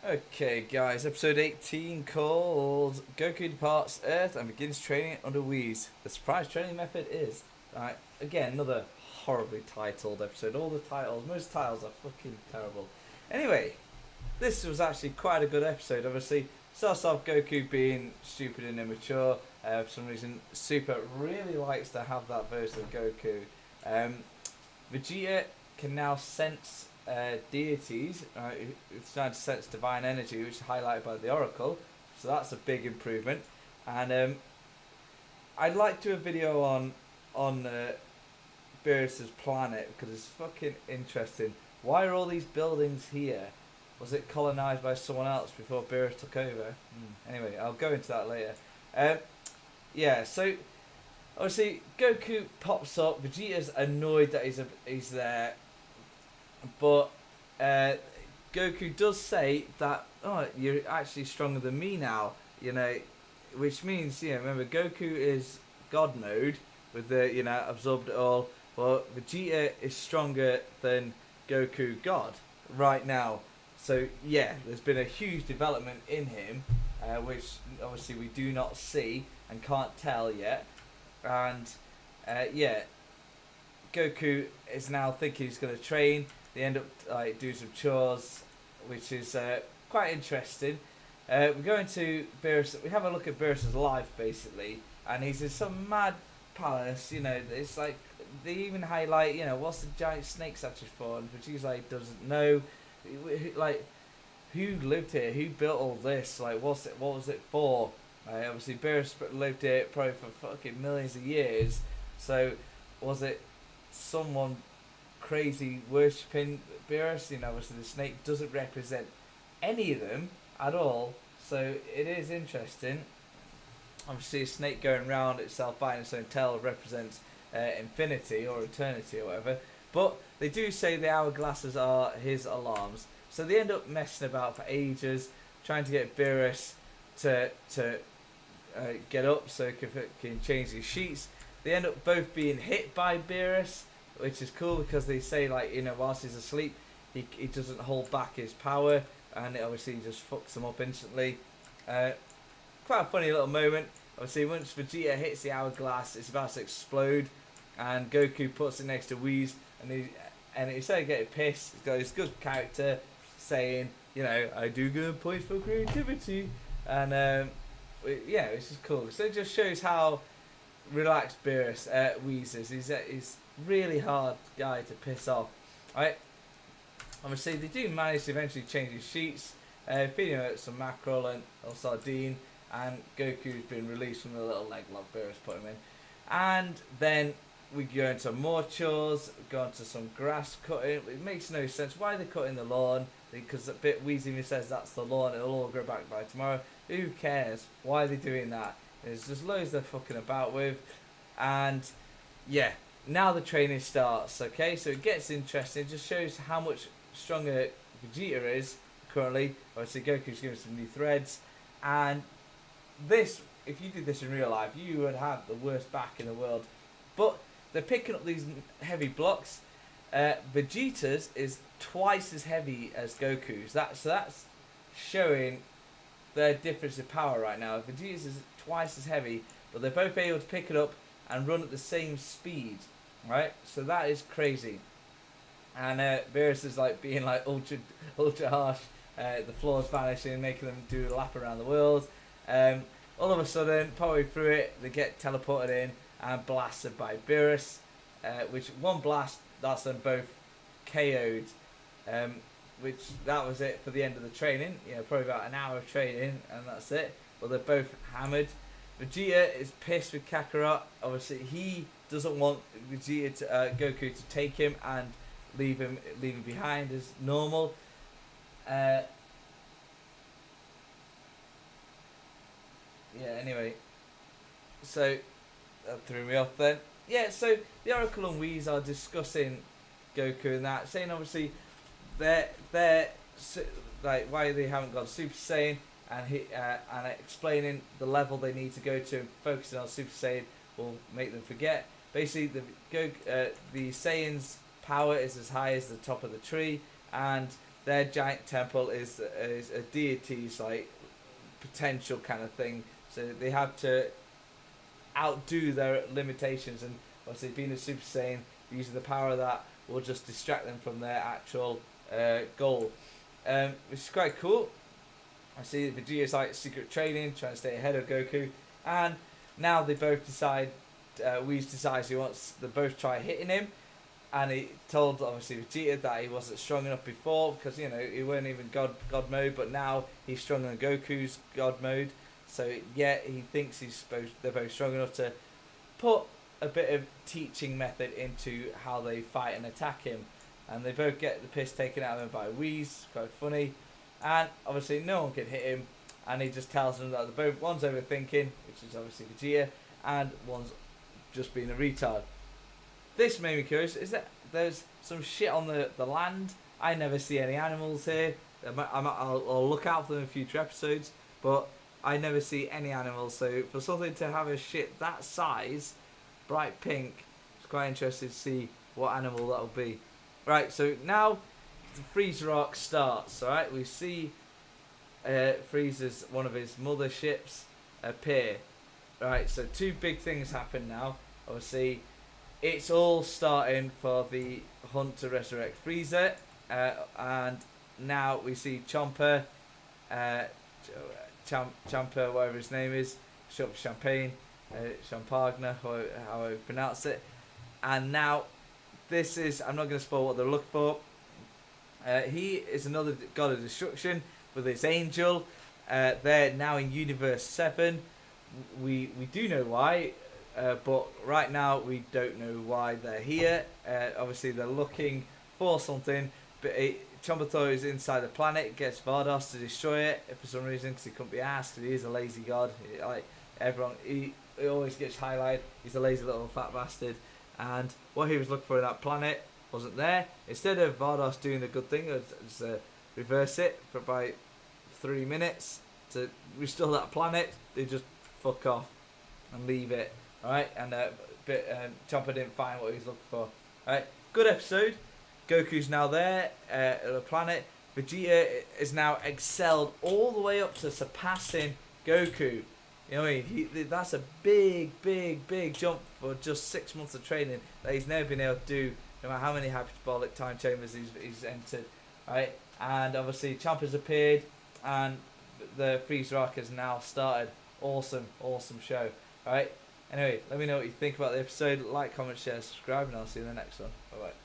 Okay, guys, episode 18 called Goku departs Earth and begins training under Whis. The surprise training method is. Right, again, another horribly titled episode. All the titles, most titles are fucking terrible. Anyway, this was actually quite a good episode. Obviously, starts off Goku being stupid and immature. For some reason, Super really likes to have that version of Goku. Um, Vegeta can now sense deities. It's now to sense divine energy, which is highlighted by the Oracle. So that's a big improvement. And I'd like to do a video on Beerus's planet because it's fucking interesting. Why are all these buildings here? Was it colonized by someone else before Beerus took over? Anyway, I'll go into that later. Um, yeah, so obviously Goku pops up. Vegeta's annoyed that he's there, but uh, Goku does say that, oh, you're actually stronger than me now. You know, which means, remember Goku is God mode with the absorbed it all. But Vegeta is stronger than Goku God right now. So yeah, there's been a huge development in him, which obviously we do not see and can't tell yet. And yeah, Goku is now thinking he's going to train. They end up doing some chores, which is quite interesting. We go into Beerus. We have a look at Beerus's life basically, and he's in some mad palace. It's like they even highlight, what's the giant snake statue for, and Vegeta's like doesn't know, like who lived here, who built all this, like what was it for? Obviously Beerus lived here probably for fucking millions of years, so was it someone crazy worshipping Beerus? Obviously the snake doesn't represent any of them at all, so it is interesting. Obviously a snake going round itself biting its own tail represents infinity or eternity or whatever, but they do say the hourglasses are his alarms, so they end up messing about for ages trying to get Beerus to get up so he can change his sheets. They end up both being hit by Beerus, which is cool because they say whilst he's asleep he doesn't hold back his power, and it obviously just fucks him up instantly. Quite a funny little moment. Obviously once Vegeta hits the hourglass it's about to explode, and Goku puts it next to Whis, and instead of getting pissed, he's got his good character saying, I do good points for creativity, and yeah, which is cool. So it just shows how relaxed Whis is. He's really hard guy to piss off. Right? Obviously they do manage to eventually change his sheets, feeding him out some mackerel and or sardine, and Goku's been released from the little leg lock Beerus put him in. And then we go into more chores, go into some grass cutting. It makes no sense. Why are they cutting the lawn? Because a bit Weezy even says that's the lawn, it'll all grow back by tomorrow. Who cares? Why are they doing that? There's just loads they're fucking about with. And yeah, now the training starts, okay? So it gets interesting. It just shows how much stronger Vegeta is currently. Obviously Goku's giving some new threads. And this, if you did this in real life, you would have the worst back in the world. But they're picking up these heavy blocks. Vegeta's is twice as heavy as Goku's. That's showing their difference in power right now. Vegeta's is twice as heavy, but they're both able to pick it up and run at the same speed, right? So that is crazy. And Beerus is being ultra harsh. The floor's vanishing, making them do a lap around the world. All of a sudden, partway through it, they get teleported in and blasted by Beerus, which one blast, that's them both KO'd, which that was it for the end of the training. Probably about an hour of training, and that's it. But they're both hammered. Vegeta is pissed with Kakarot. Obviously, he doesn't want Goku to take him and leave him behind as normal. Yeah, anyway, so that threw me off then. Yeah, so the Oracle and Whis are discussing Goku and that, saying obviously they're like why they haven't gone Super Saiyan, and explaining the level they need to go to, and focusing on Super Saiyan will make them forget. Basically, the Saiyans' power is as high as the top of the tree, and their giant temple is a deity's like potential kind of thing. So they have to outdo their limitations, and obviously being a Super Saiyan, using the power of that will just distract them from their actual goal, which is quite cool. I see Vegeta's like secret training, trying to stay ahead of Goku, and now they both decide. Whis decides he wants. They both try hitting him, and he told obviously Vegeta that he wasn't strong enough before because he weren't even God mode, but now he's stronger than Goku's God mode. So yeah, he thinks they're both strong enough to put a bit of teaching method into how they fight and attack him, and they both get the piss taken out of them by Whis. Quite funny, and obviously no one can hit him, and he just tells them that they're both one's overthinking, which is obviously Vegeta, and one's just being a retard. This made me curious. Is that there's some shit on the land? I never see any animals here. I'll look out for them in future episodes, but I never see any animals. So for something to have a shit that size, bright pink, it's quite interesting to see what animal that'll be. Right, so now the Frieza arc starts. All right, we see Frieza's one of his mother ships appear. Right, so two big things happen now. Obviously, it's all starting for the hunt to resurrect Frieza, and now we see Chomper, Champa, whatever his name is, short for Champagne, Champagna, how I pronounce it. And now, this is, I'm not going to spoil what they're looking for. He is another god of destruction with his angel. They're now in Universe 7. We do know why, but right now we don't know why they're here. Obviously they're looking for something, but Chomper thought he was inside the planet, gets Vardos to destroy it for some reason because he couldn't be asked. He is a lazy god. Like everyone, he always gets highlighted. He's a lazy little fat bastard. And what he was looking for in that planet wasn't there. Instead of Vardos doing the good thing, just reverse it for about 3 minutes to restore that planet, they just fuck off and leave it. Alright, and Chomper didn't find what he was looking for. Alright, good episode. Goku's now there at the planet. Vegeta is now excelled all the way up to surpassing Goku. You know what I mean? That's a big jump for just 6 months of training that he's never been able to do, no matter how many hyperbolic time chambers he's entered. Right? And obviously Chomper's appeared, and the Frieza arc has now started. Awesome show. Alright? Anyway, let me know what you think about the episode. Like, comment, share, subscribe, and I'll see you in the next one. Bye bye.